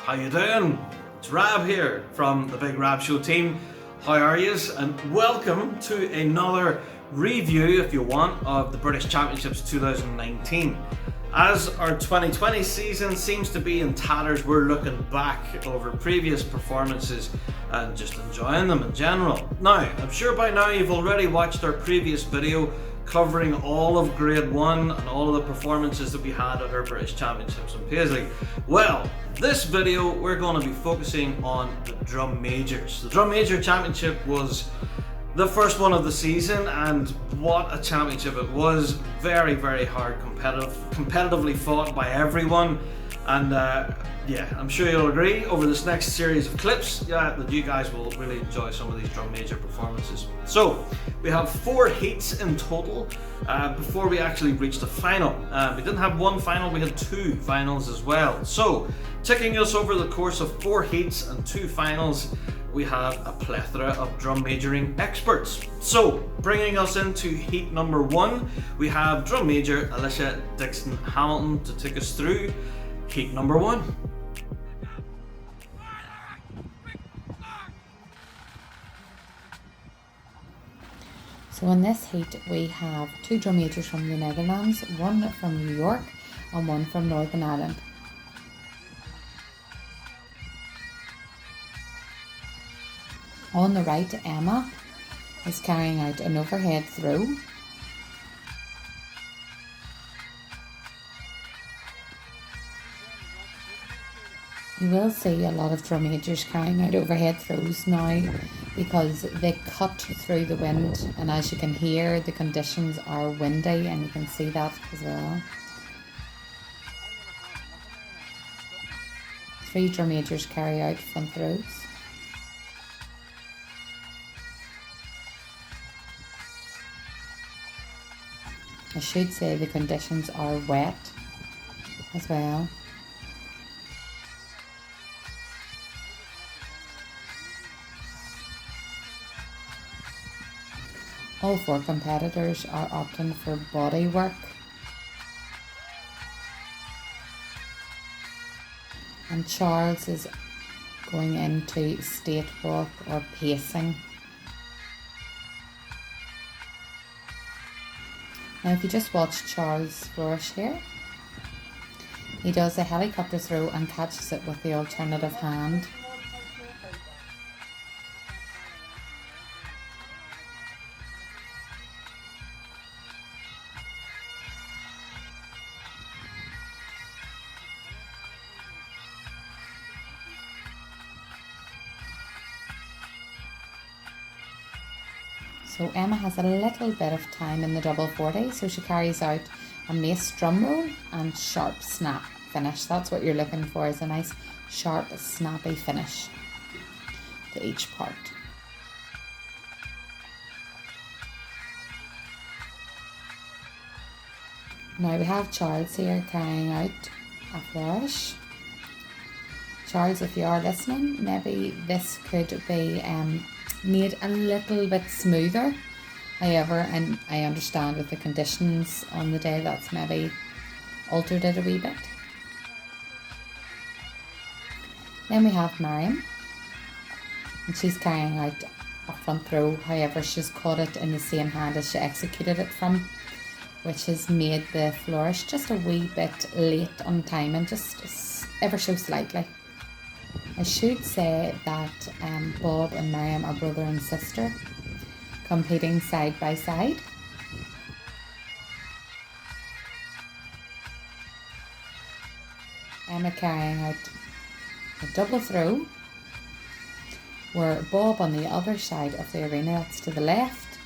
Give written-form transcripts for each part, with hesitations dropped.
How you doing? It's Rab here from the Big Rab Show team. How are yous? And welcome to another review, if you want, of the British Championships 2019. As our 2020 season seems to be in tatters, we're looking back over previous performances and just enjoying them in general. Now, I'm sure by now you've already watched our previous video covering all of Grade 1 and all of the performances that we had at our British Championships in Paisley. Well, this video we're going to be focusing on the Drum Majors. The Drum Major Championship was the first one of the season, and what a championship it was. Very, very hard, competitively fought by everyone, and yeah, I'm sure you'll agree over this next series of clips that you guys will really enjoy some of these Drum Major performances. So we have 4 heats in total before we actually reached the final. We didn't have one final, we had 2 finals as well. So taking us over the course of 4 heats and 2 finals, we have a plethora of drum majoring experts. So bringing us into heat number 1, we have Drum Major Alicia Dixon Hamilton to take us through heat number 1. So in this heat we have 2 drum majors from the Netherlands, one from New York and one from Northern Ireland. On the right, Emma is carrying out an overhead throw. You will see a lot of drum majors carrying out overhead throws now because they cut through the wind, and as you can hear, the conditions are windy, and you can see that as well. 3 drum majors carry out front throws. I should say the conditions are wet as well. All 4 competitors are opting for body work, and Charles is going into state walk or pacing. Now if you just watch Charles flourish here, he does a helicopter throw and catches it with the alternative hand. So Emma has a little bit of time in the double 40, so she carries out a mace drum roll and sharp snap finish. That's what you're looking for, is a nice sharp snappy finish to each part. Now we have Charles here carrying out a flourish. Charles, if you are listening, maybe this could be made a little bit smoother. However, and I understand with the conditions on the day that's maybe altered it a wee bit. Then we have Miriam, and she's carrying out a front throw. However, she's caught it in the same hand as she executed it from, which has made the flourish just a wee bit late on timing, just ever so slightly. I should say that Bob and Miriam are brother and sister, competing side by side. Emma carrying out a double throw, where Bob on the other side of the arena, that's to the left,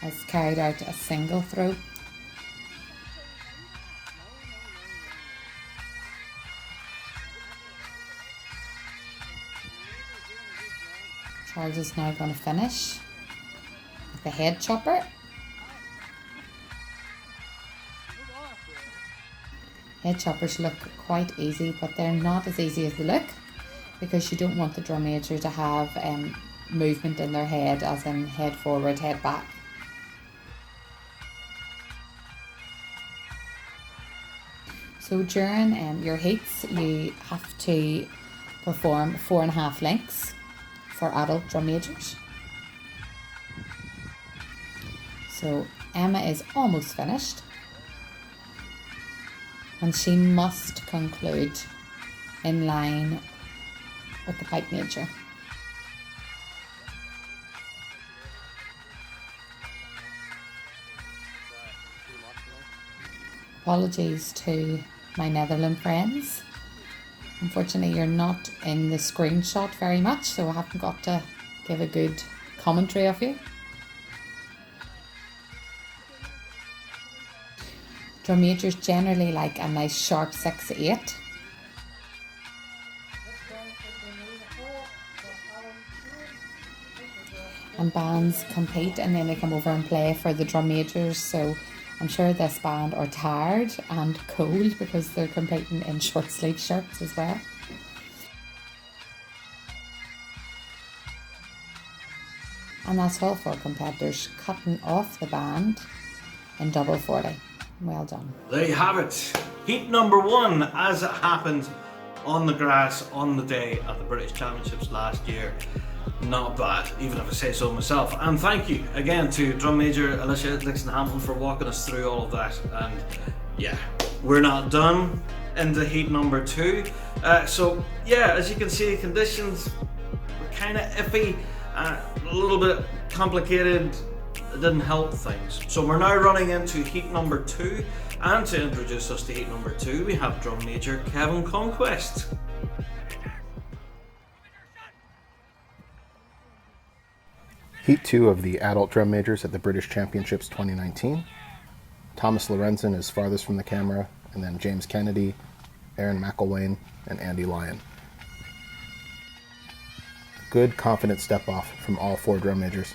has carried out a single throw. Charles is now going to finish with the head chopper. Head choppers look quite easy, but they're not as easy as they look, because you don't want the drum major to have movement in their head, as in head forward, head back. So during your heats, you have to perform 4.5 lengths for adult drum majors. So Emma is almost finished, and she must conclude in line with the pipe major. Apologies to my Netherlands friends. Unfortunately, you're not in the screenshot very much, so I haven't got to give a good commentary of you. Drum majors generally like a nice sharp 6/8. And bands compete and then they come over and play for the drum majors, so I'm sure this band are tired and cold because they're competing in short sleeve shirts as well. And that's all for competitors cutting off the band in double 40. Well done. There you have it. Heat number 1 as it happened on the grass on the day at the British Championships last year. Not bad, even if I say so myself. And thank you again to Drum Major Alicia Dixon-Hamilton for walking us through all of that. And yeah, we're not done into heat number 2. So yeah, as you can see, conditions were kind of iffy, a little bit complicated. It didn't help things. So we're now running into heat number 2, and to introduce us to heat number 2, we have Drum Major Kevin Conquest. Heat 2 of the adult drum majors at the British Championships 2019. Thomas Lorenzen is farthest from the camera, and then James Kennedy, Aaron McElwain, and Andy Lyon. Good, confident step off from all 4 drum majors.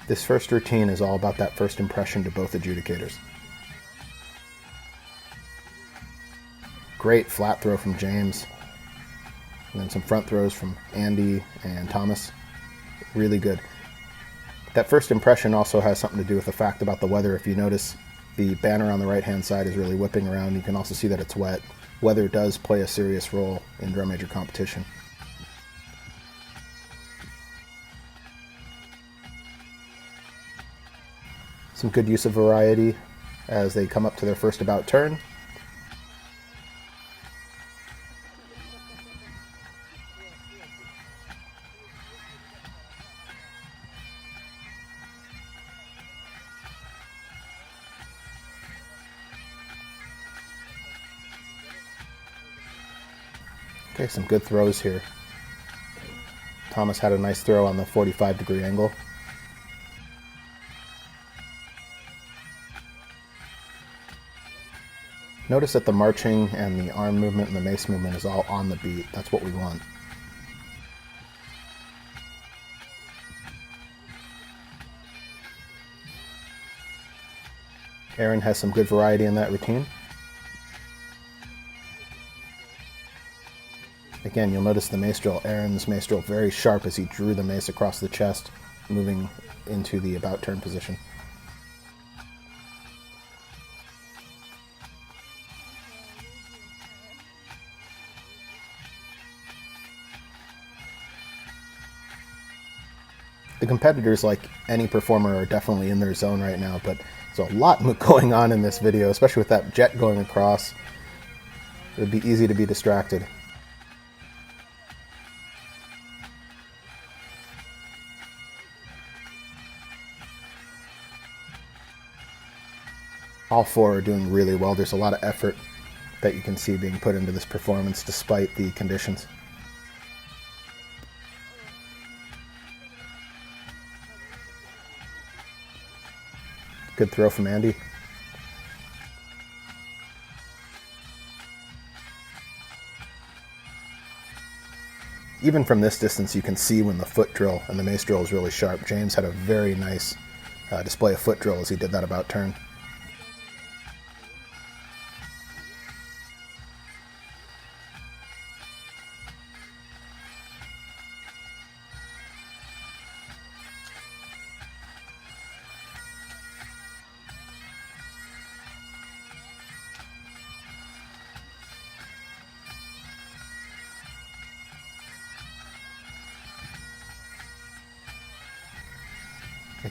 This first routine is all about that first impression to both adjudicators. Great flat throw from James, and then some front throws from Andy and Thomas. Really good. That first impression also has something to do with the fact about the weather. If you notice, the banner on the right-hand side is really whipping around. You can also see that it's wet. Weather does play a serious role in drum major competition. Some good use of variety as they come up to their first about turn. Okay, some good throws here. Thomas had a nice throw on the 45-degree angle. Notice that the marching and the arm movement and the mace movement is all on the beat. That's what we want. Aaron has some good variety in that routine. Again, you'll notice the mace drill. Aaron's mace drill very sharp as he drew the mace across the chest, moving into the about turn position. The competitors, like any performer, are definitely in their zone right now, but there's a lot going on in this video, especially with that jet going across. It would be easy to be distracted. All 4 are doing really well. There's a lot of effort that you can see being put into this performance despite the conditions. Good throw from Andy. Even from this distance, you can see when the foot drill and the mace drill is really sharp. James had a very nice display of foot drill as he did that about turn.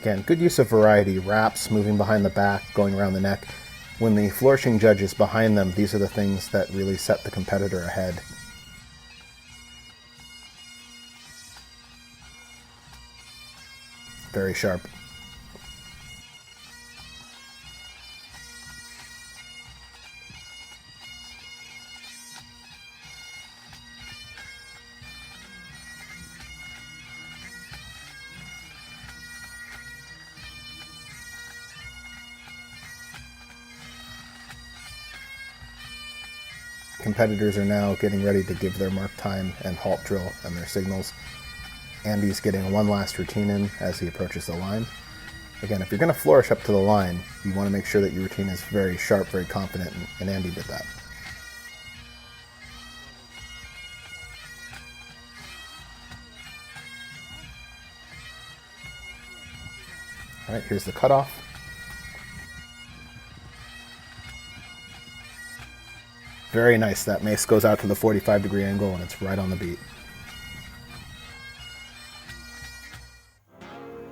Again, good use of variety, wraps, moving behind the back, going around the neck. When the flourishing judge is behind them, these are the things that really set the competitor ahead. Very sharp. Competitors are now getting ready to give their mark time and halt drill and their signals. Andy's getting one last routine in as he approaches the line. Again, if you're going to flourish up to the line, you want to make sure that your routine is very sharp, very confident, and Andy did that. All right, here's the cutoff. Very nice. That mace goes out to the 45-degree angle and it's right on the beat.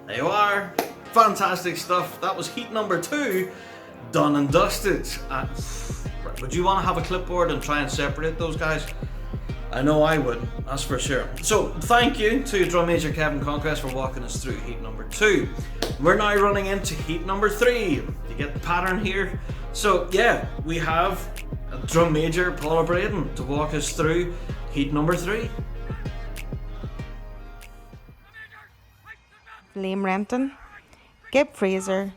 There you are. Fantastic stuff. That was heat number 2, done and dusted. Would you want to have a clipboard and try and separate those guys? I know I would, that's for sure. So thank you to Drum Major Kevin Conquest for walking us through heat number 2. We're now running into heat number 3. You get the pattern here? So yeah, we have Drum Major Paula Braden to walk us through heat number 3. Liam Renton, Gib Fraser,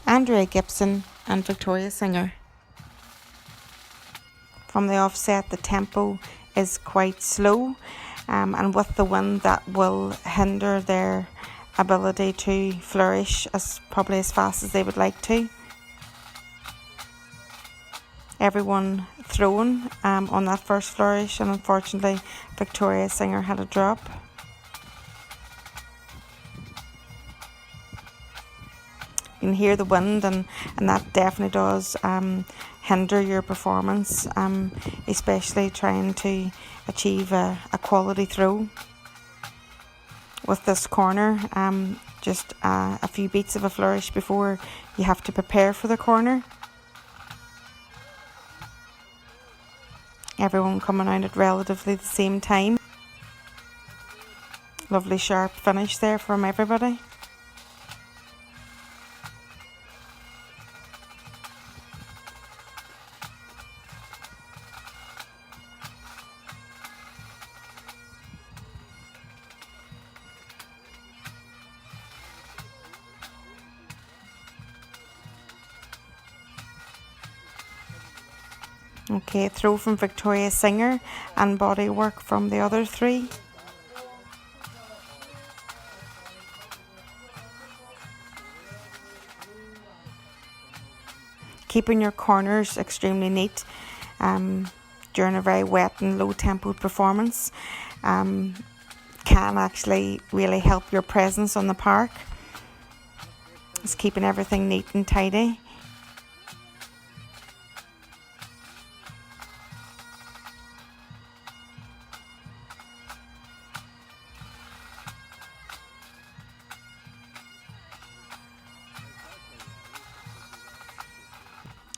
Andrea Gibson and Victoria Singer. From the offset, the tempo is quite slow, and with the wind that will hinder their ability to flourish probably as fast as they would like to. Everyone thrown on that first flourish, and unfortunately Victoria Singer had a drop. You can hear the wind, and that definitely does hinder your performance, especially trying to achieve a quality throw. With this corner, just a few beats of a flourish before you have to prepare for the corner. Everyone coming out at relatively the same time. Lovely sharp finish there from everybody. Okay, throw from Victoria Singer and body work from the other 3. Keeping your corners extremely neat during a very wet and low tempo performance can actually really help your presence on the park. It's keeping everything neat and tidy.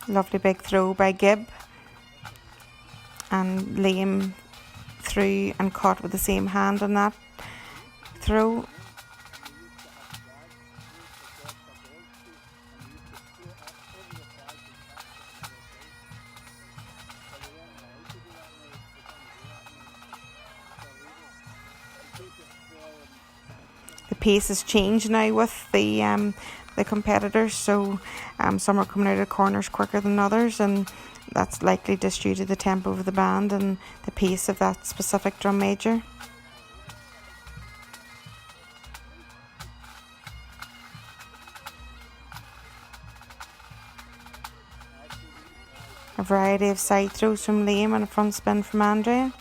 Lovely big throw by Gib, and Liam threw and caught with the same hand on that throw. The pace has changed now with the competitors, so some are coming out of corners quicker than others, and that's likely just due to the tempo of the band and the pace of that specific drum major. A variety of side throws from Liam and a front spin from Andrea.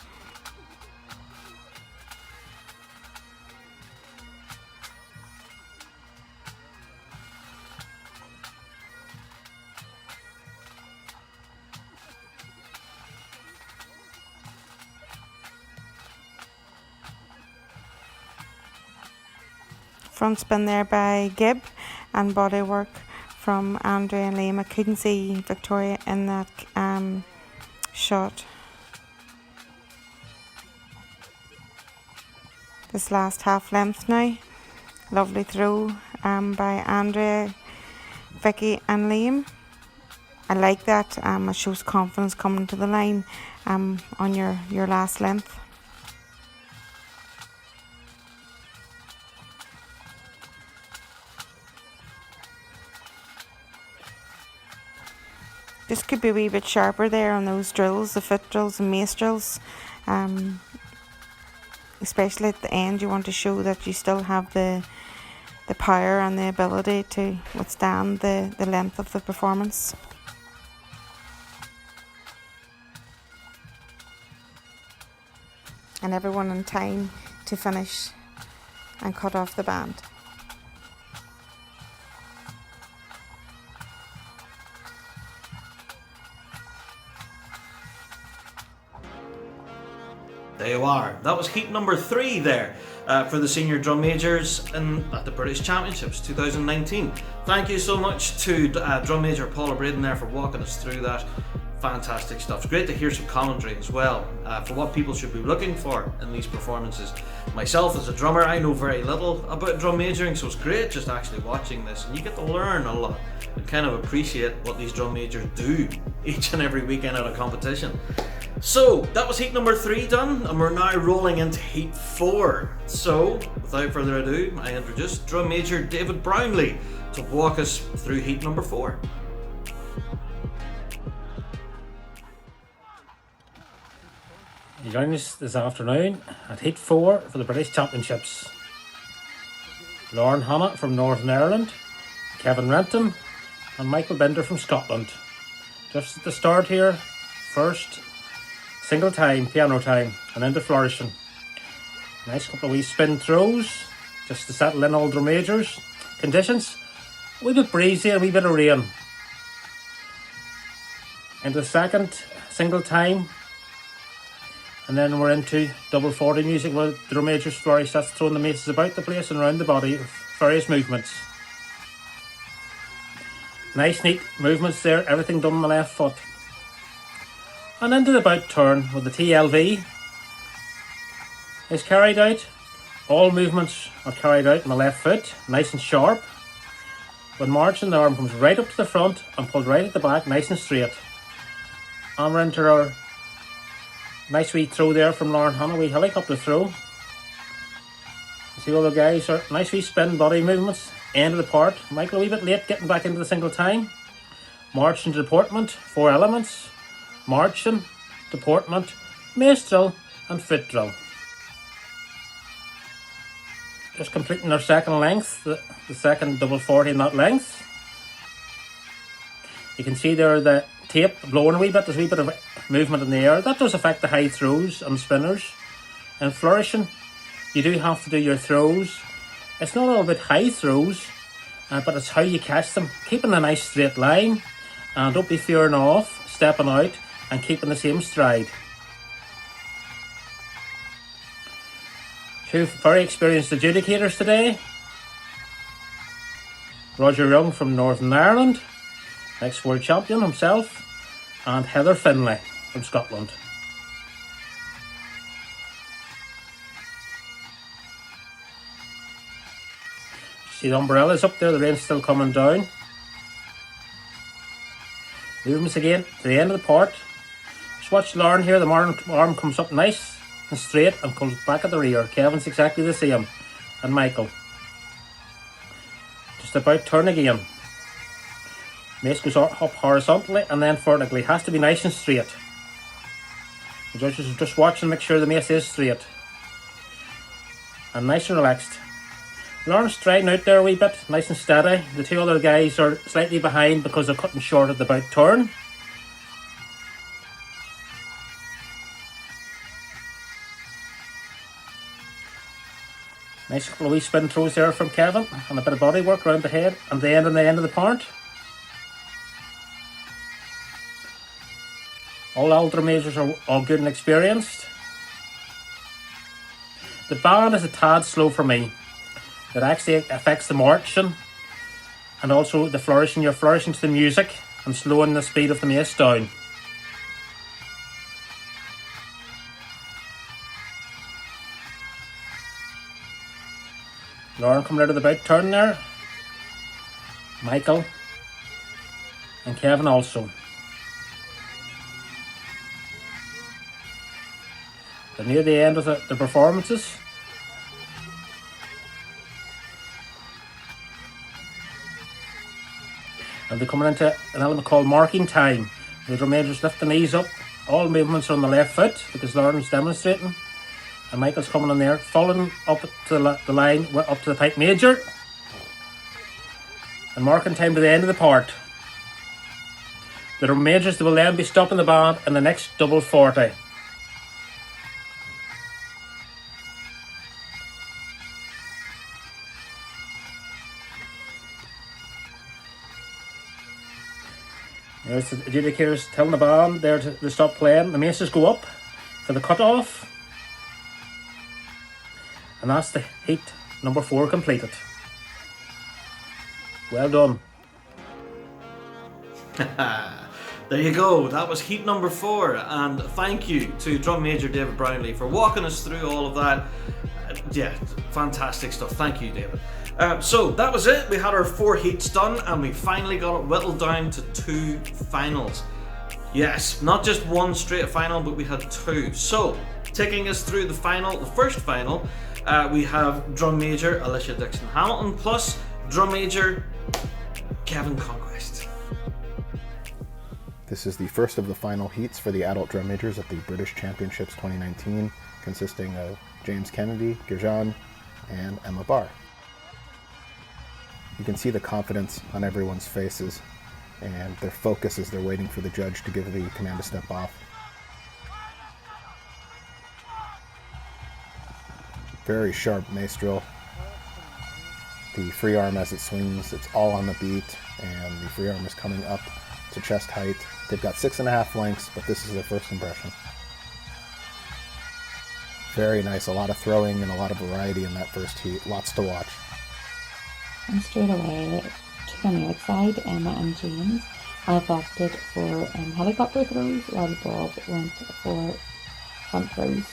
Front spin there by Gib, and body work from Andrea and Liam. I couldn't see Victoria in that shot. This last half length now. Lovely throw by Andrea, Vicky and Liam. I like that. It shows confidence coming to the line on your last length. Just could be a wee bit sharper there on those drills, the foot drills and mace drills. Especially at the end, you want to show that you still have the power and the ability to withstand the length of the performance. And everyone in time to finish and cut off the band. There you are. That was heat number 3 there for the senior drum majors at the British Championships 2019. Thank you so much to drum major Paula Braden there for walking us through that. Fantastic stuff. It's great to hear some commentary as well for what people should be looking for in these performances. Myself as a drummer, I know very little about drum majoring, so it's great just actually watching this, and you get to learn a lot and kind of appreciate what these drum majors do each and every weekend at a competition. So that was heat number 3 done, and we're now rolling into heat 4. So without further ado, I introduce drum major David Brownlee to walk us through heat number 4. You join us this afternoon at heat 4 for the British Championships. Lauren Hanna from Northern Ireland, Kevin Renton and Michael Bender from Scotland. Just at the start here, first single time, piano time, and into flourishing. Nice couple of wee spin throws, just to settle in all drum majors. Conditions, a wee bit breezy and a wee bit of rain. Into the second single time, and then we're into double 40 music where the drum majors flourish. That's throwing the maces about the place and around the body with various movements. Nice neat movements there, everything done on the left foot. And into the bout turn with the TLV is carried out. All movements are carried out on the left foot, nice and sharp. When marching, the arm comes right up to the front and pulled right at the back, nice and straight. And we're into our nice wee throw there from Lauren Hanna, wee helicopter throw. You see all the guys are nice wee spin body movements, end of the part. Michael a wee bit late getting back into the single time. March into deportment, 4 elements. Marching, deportment, mace drill and foot drill. Just completing our second length, the second double 40 in that length. You can see there the tape blowing a wee bit, there's a wee bit of movement in the air. That does affect the high throws and spinners. And flourishing, you do have to do your throws. It's not all about high throws, but it's how you catch them. Keeping a nice straight line, and don't be veering off, stepping out, and keeping the same stride. Two very experienced adjudicators today. Roger Young from Northern Ireland, ex-world champion himself, and Heather Finlay from Scotland. See the umbrellas up there, the rain's still coming down. Movements again to the end of the part. Just watch Lauren here, the arm comes up nice and straight and comes back at the rear. Kevin's exactly the same, and Michael. Just about turn again. Mace goes up horizontally and then vertically. Has to be nice and straight. The judges are just watching to make sure the mace is straight. And nice and relaxed. Lauren's striding out there a wee bit, nice and steady. The two other guys are slightly behind because they're cutting short at the bout turn. Nice couple of wee spin throws there from Kevin, and a bit of body work around the head and the end of the part. All older majors are all good and experienced. The band is a tad slow for me. It actually affects the marching. and also the flourishing. You're flourishing to the music and slowing the speed of the mace down. Lauren coming out of the bout turn there. Michael and Kevin also. They're near the end of the performances. And they're coming into an element called marking time. The drum majors lift the knees up. All movements are on the left foot because Lauren's demonstrating. And Michael's coming in there, following up to the line, up to the pipe major. And marking time to the end of the part. The drum majors will then be stopping the band in the next double 40. There's the adjudicators telling the band there to stop playing. The maces go up for the cut-off. And that's the heat number 4 completed. Well done. There you go, that was heat number 4, and thank you to Drum Major David Brownlee for walking us through all of that. Yeah, fantastic stuff. Thank you, David. So that was it. We had our 4 heats done, and we finally got it whittled down to 2 finals. Yes, not just one straight final, but we had 2. So, taking us through the first final, we have Drum Major Alicia Dixon Hamilton plus Drum Major Kevin Conquest. This is the first of the final heats for the adult drum majors at the British Championships 2019, consisting of James Kennedy, Gurjan, and Emma Barr. You can see the confidence on everyone's faces and their focus as they're waiting for the judge to give the command to step off. Very sharp mace drill. The free arm as it swings, it's all on the beat, and the free arm is coming up to chest height. They've got 6.5 lengths, but this is their first impression. Very nice, a lot of throwing and a lot of variety in that first heat. Lots to watch. And straight away, two on the outside, Emma and James have opted for helicopter throws, while Bob went for front throws.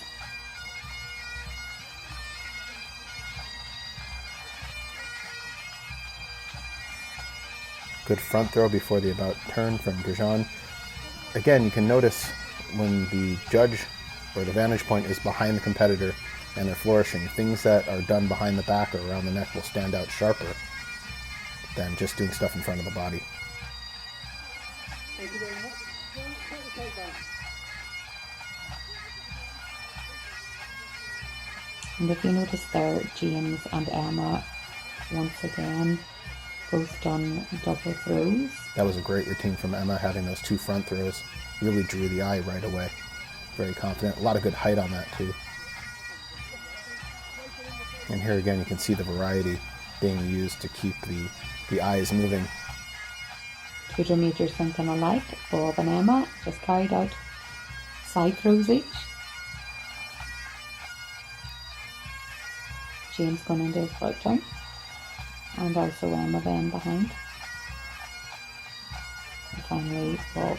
Good front throw before the about turn from Gurjan. Again, you can notice when the judge or the vantage point is behind the competitor and they're flourishing, things that are done behind the back or around the neck will stand out sharper than just doing stuff in front of the body. And if you notice there, James and Emma once again both done double throws. That was a great routine from Emma, having those 2 front throws. Really drew the eye right away. Very confident. A lot of good height on that too. And here again you can see the variety being used to keep the eyes moving. Two drum majors something alike. Bob and Emma just carried out side throws each. James going into his right turn. And also Emma then behind. And finally Bob.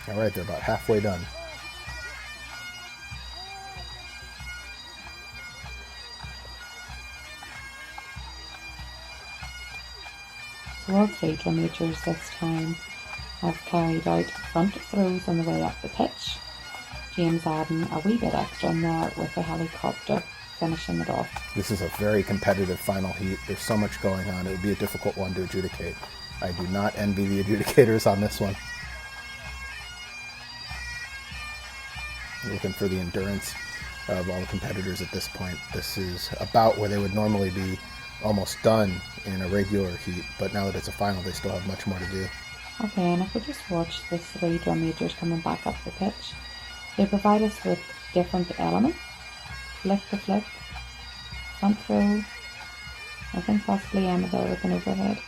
Alright, they're about halfway done. So all 3 drum majors this time have carried out front throws on the way up the pitch. James adding a wee bit extra in there with the helicopter, finishing it off. This is a very competitive final heat. There's so much going on. It would be a difficult one to adjudicate. I do not envy the adjudicators on this one. Looking for the endurance of all the competitors at this point. This is about where they would normally be almost done in a regular heat, but now that it's a final, they still have much more to do. Okay, and if we just watch the 3 drum majors coming back up the pitch, they provide us with different elements. Flick to flick, front throw, I think possibly Emma there with an overhead.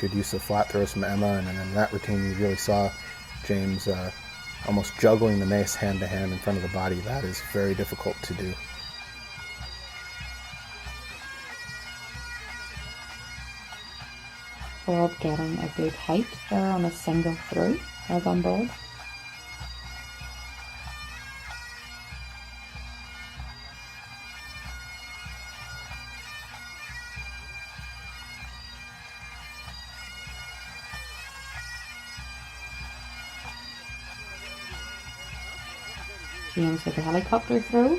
Good use of flat throws from Emma, and then in that routine you really saw James almost juggling the mace hand to hand in front of the body. That is very difficult to do. Bob getting a good height there on a single through. Well done, Bob. James with a helicopter throw.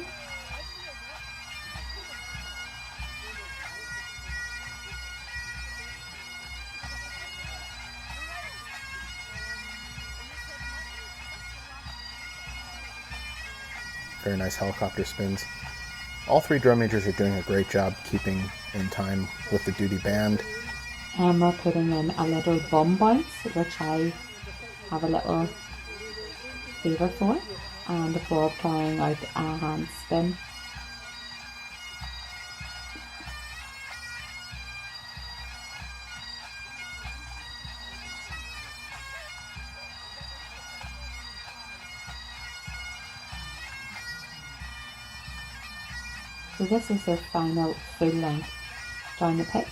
Very nice helicopter spins. All three drum majors are doing a great job keeping in time with the duty band. Emma putting in a little bum bounce, which I have a little favour for, and Bob carrying out a hand spin. So this is their final full length down the pit,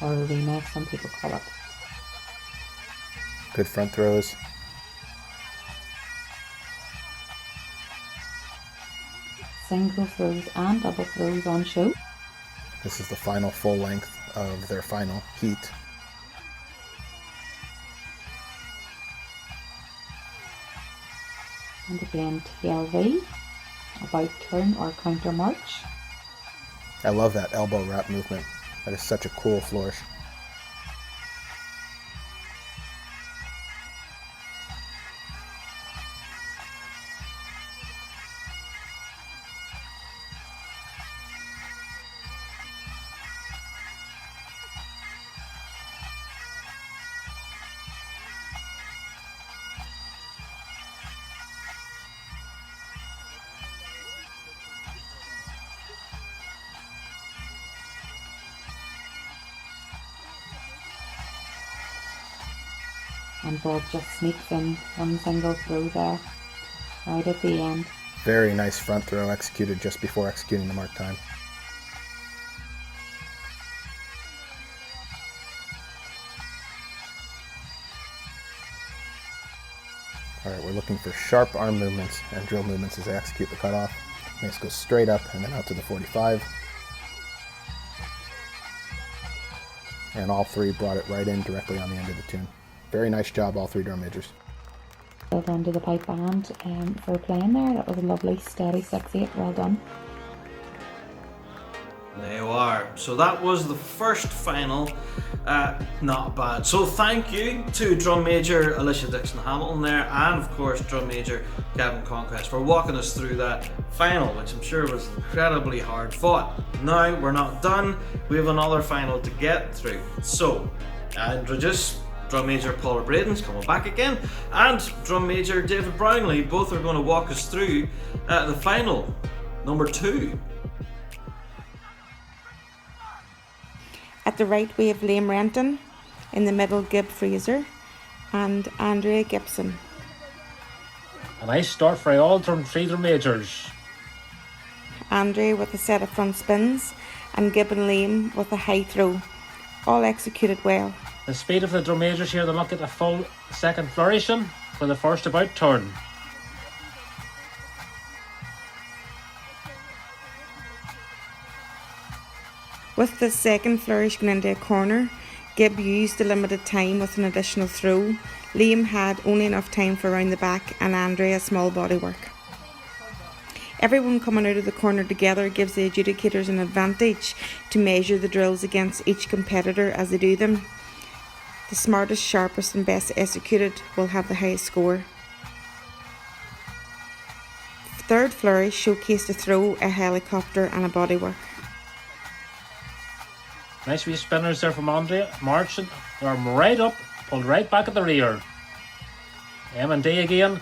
or arena, some people call it. Good front throws. Single throws and double throws on show. This is the final full length of their final heat. And again TLV, about turn or counter march. I love that elbow wrap movement. That is such a cool flourish. And Bob just sneaks in one single throw there, right at the end. Very nice front throw executed just before executing the mark time. Alright, we're looking for sharp arm movements and drill movements as they execute the cutoff. Mace goes straight up and then out to the 45. And all three brought it right in directly on the end of the tune. Very nice job, all three drum majors. Well done to the pipe band for playing there. That was a lovely, steady 6/8. Well done. There you are. So that was the first final. Not bad. So thank you to Drum Major Alicia Dixon Hamilton there, and of course Drum Major Kevin Conquest for walking us through that final, which I'm sure was incredibly hard fought. Now we're not done. We have another final to get through. So I introduce Drum Major Paula Braden's coming back again, and Drum Major David Brownlee. Both are going to walk us through the final, number 2. At the right we have Liam Renton, in the middle Gib Fraser and Andrea Gibson. A nice start for all three drum majors. Andrea with a set of front spins and Gib and Liam with a high throw, all executed well. The speed of the drum majors here, they look at a full second flourishing for the first about turn. With the second flourish going into a corner, Gib used the limited time with an additional throw. Liam had only enough time for round the back and Andrea small body work. Everyone coming out of the corner together gives the adjudicators an advantage to measure the drills against each competitor as they do them. The smartest, sharpest and best executed will have the highest score. Third flourish showcased a throw, a helicopter and a bodywork. Nice wee spinners there from Andrea, marching their arm right up, pulled right back at the rear. M&D again,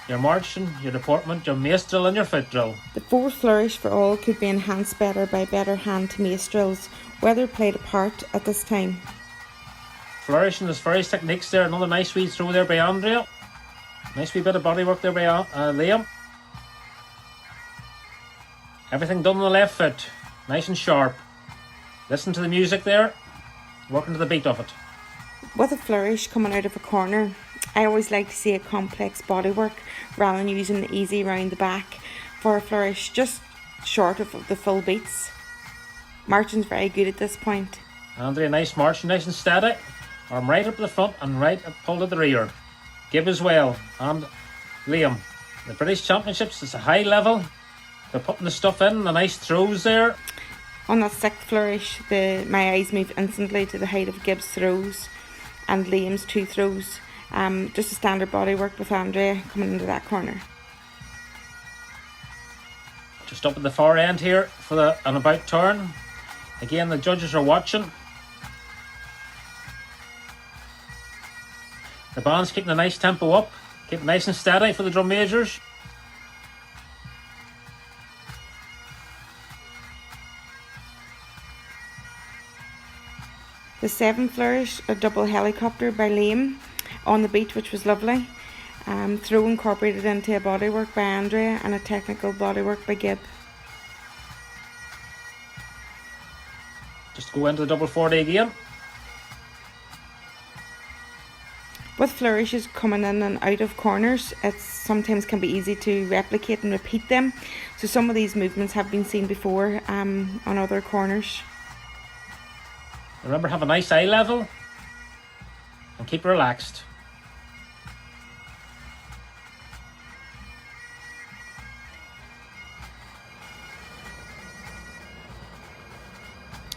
your marching, your deportment, your mace drill and your foot drill. The fourth flourish for all could be enhanced better by better hand to mace drills, whether played a part at this time. flourishing his various techniques there. Another nice wee throw there by Andrea. Nice wee bit of body work there by Liam. Everything done on the left foot. Nice and sharp. Listen to the music there. Working to the beat of it. With a flourish coming out of a corner, I always like to see a complex bodywork rather than using the easy round the back for a flourish just short of the full beats. Marching's very good at this point. Andrea, nice march, nice and steady. Arm right up the front and right up pulled at the rear. Gibb as well, and Liam. The British Championships, it's a high level. They're putting the stuff in, the nice throws there. On that sixth flourish, my eyes move instantly to the height of Gibb's throws and Liam's 2 throws. Just a standard bodywork with Andrea coming into that corner. Just up at the far end here for an about turn. Again, the judges are watching. The band's keeping a nice tempo up, keep it nice and steady for the drum majors. The 7th flourish, a double helicopter by Liam on the beat, which was lovely. Throw incorporated into a bodywork by Andrea and a technical bodywork by Gibb. Just go into the double 40 again. With flourishes coming in and out of corners, it sometimes can be easy to replicate and repeat them. So some of these movements have been seen before on other corners. Remember, have a nice eye level and keep relaxed.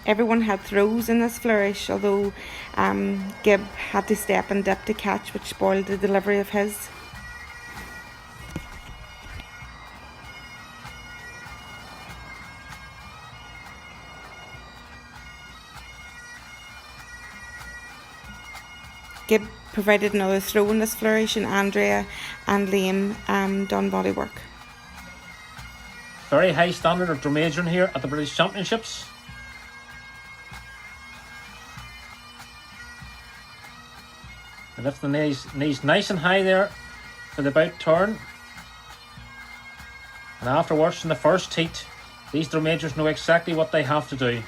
Everyone had throws in this flourish, although Gibb had to step and dip to catch, which spoiled the delivery of his. Gibb provided another throw in this flourish, and Andrea and Liam done bodywork. Very high standard of drum majoring here at the British Championships. They lift the knees nice and high there for the about turn. And afterwards, in the first heat, these drum majors know exactly what they have to do.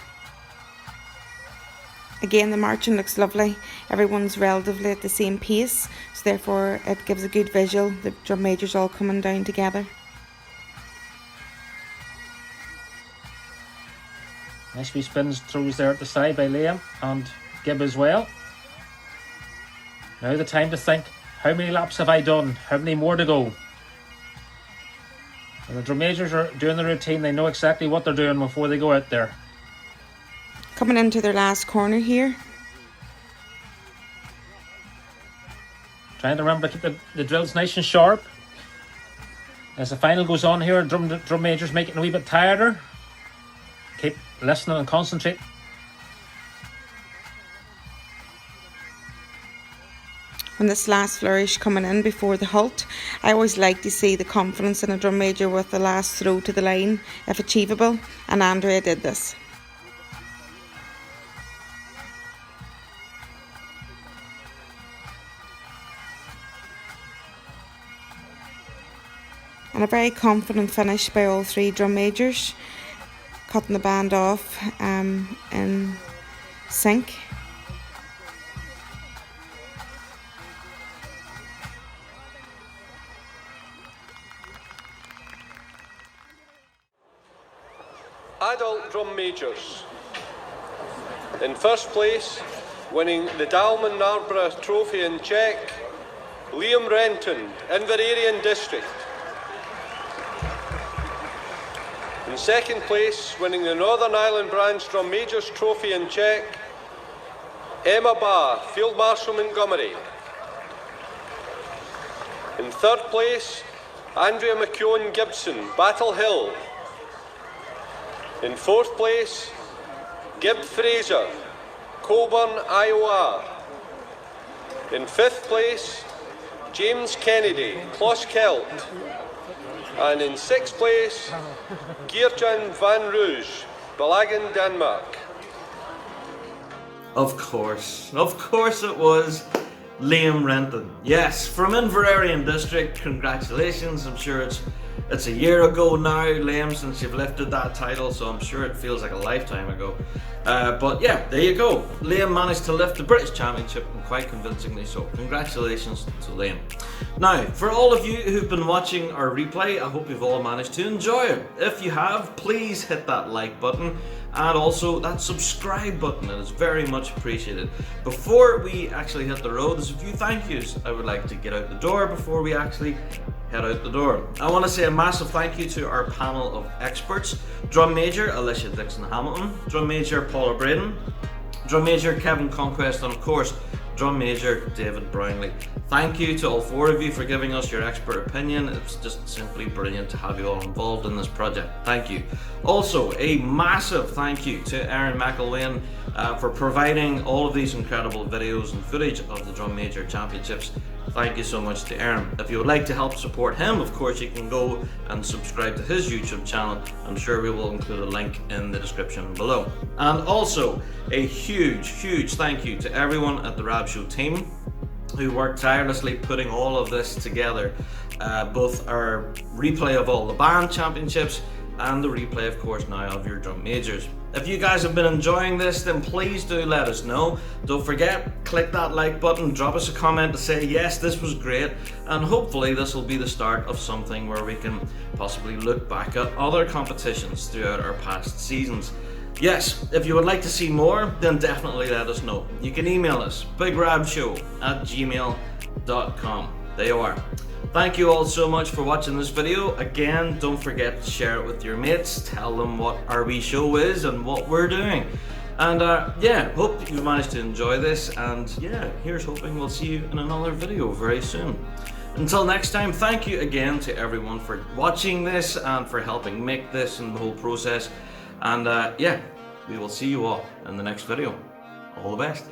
Again, the marching looks lovely. Everyone's relatively at the same pace, so therefore it gives a good visual. The drum majors all coming down together. Nice wee spins throws there at the side by Liam and Gibb as well. Now the time to think, how many laps have I done? How many more to go? When the drum majors are doing the routine, they know exactly what they're doing before they go out there. Coming into their last corner here. Trying to remember to keep the drills nice and sharp. As the final goes on here, drum majors make it a wee bit tireder. Keep listening and concentrate. On this last flourish coming in before the halt, I always like to see the confidence in a drum major with the last throw to the line, if achievable, and Andrea did this. And a very confident finish by all 3 drum majors, cutting the band off in sync. Adult drum majors. In first place, winning the Dalman Narborough Trophy in Czech, Liam Renton, Inveraray District. In second place, winning the Northern Ireland Branch Drum Majors Trophy in Czech, Emma Ba, Field Marshal Montgomery. In third place, Andrea McKeown Gibson, Battle Hill. In fourth place, Gibb Fraser, Coburn, Iowa. In fifth place, James Kennedy, Closkelt. And in sixth place, Geertjan van Rouge, Belagan, Denmark. Of course it was Liam Renton. Yes, from Inverarian District, congratulations. I'm sure it's a year ago now, Liam, since you've lifted that title, so I'm sure it feels like a lifetime ago. But yeah, there you go. Liam managed to lift the British Championship, and quite convincingly so. Congratulations to Liam. Now, for all of you who've been watching our replay, I hope you've all managed to enjoy it. If you have, please hit that like button and also that subscribe button. It is very much appreciated. Before we actually hit the road, there's a few thank yous I would like to get out the door before we actually head out the door. I want to say a massive thank you to our panel of experts: Drum Major Alicia Dixon-Hamilton, Drum Major Paula Braden, Drum Major Kevin Conquest, and of course Drum Major David Brownlee. Thank you to all four of you for giving us your expert opinion. It's just simply brilliant to have you all involved in this project. Thank you. Also, a massive thank you to Aaron McElwain for providing all of these incredible videos and footage of the Drum Major Championships. Thank you so much to Aaron. If you would like to help support him, of course you can go and subscribe to his YouTube channel. I'm sure we will include a link in the description below. And also a huge thank you to everyone at the Rab Show team who worked tirelessly putting all of this together. Both our replay of all the band championships and the replay, of course, now of your drum majors. If you guys have been enjoying this, then please do let us know. Don't forget, click that like button, drop us a comment to say yes, this was great, and hopefully this will be the start of something where we can possibly look back at other competitions throughout our past seasons. Yes, if you would like to see more, then definitely let us know. You can email us, bigrabshow@gmail.com. There you are. Thank you all so much for watching this video. Again, don't forget to share it with your mates, tell them what our wee show is and what we're doing. And yeah, hope you've managed to enjoy this, and yeah, here's hoping we'll see you in another video very soon. Until next time, thank you again to everyone for watching this and for helping make this and the whole process. And yeah, we will see you all in the next video. All the best.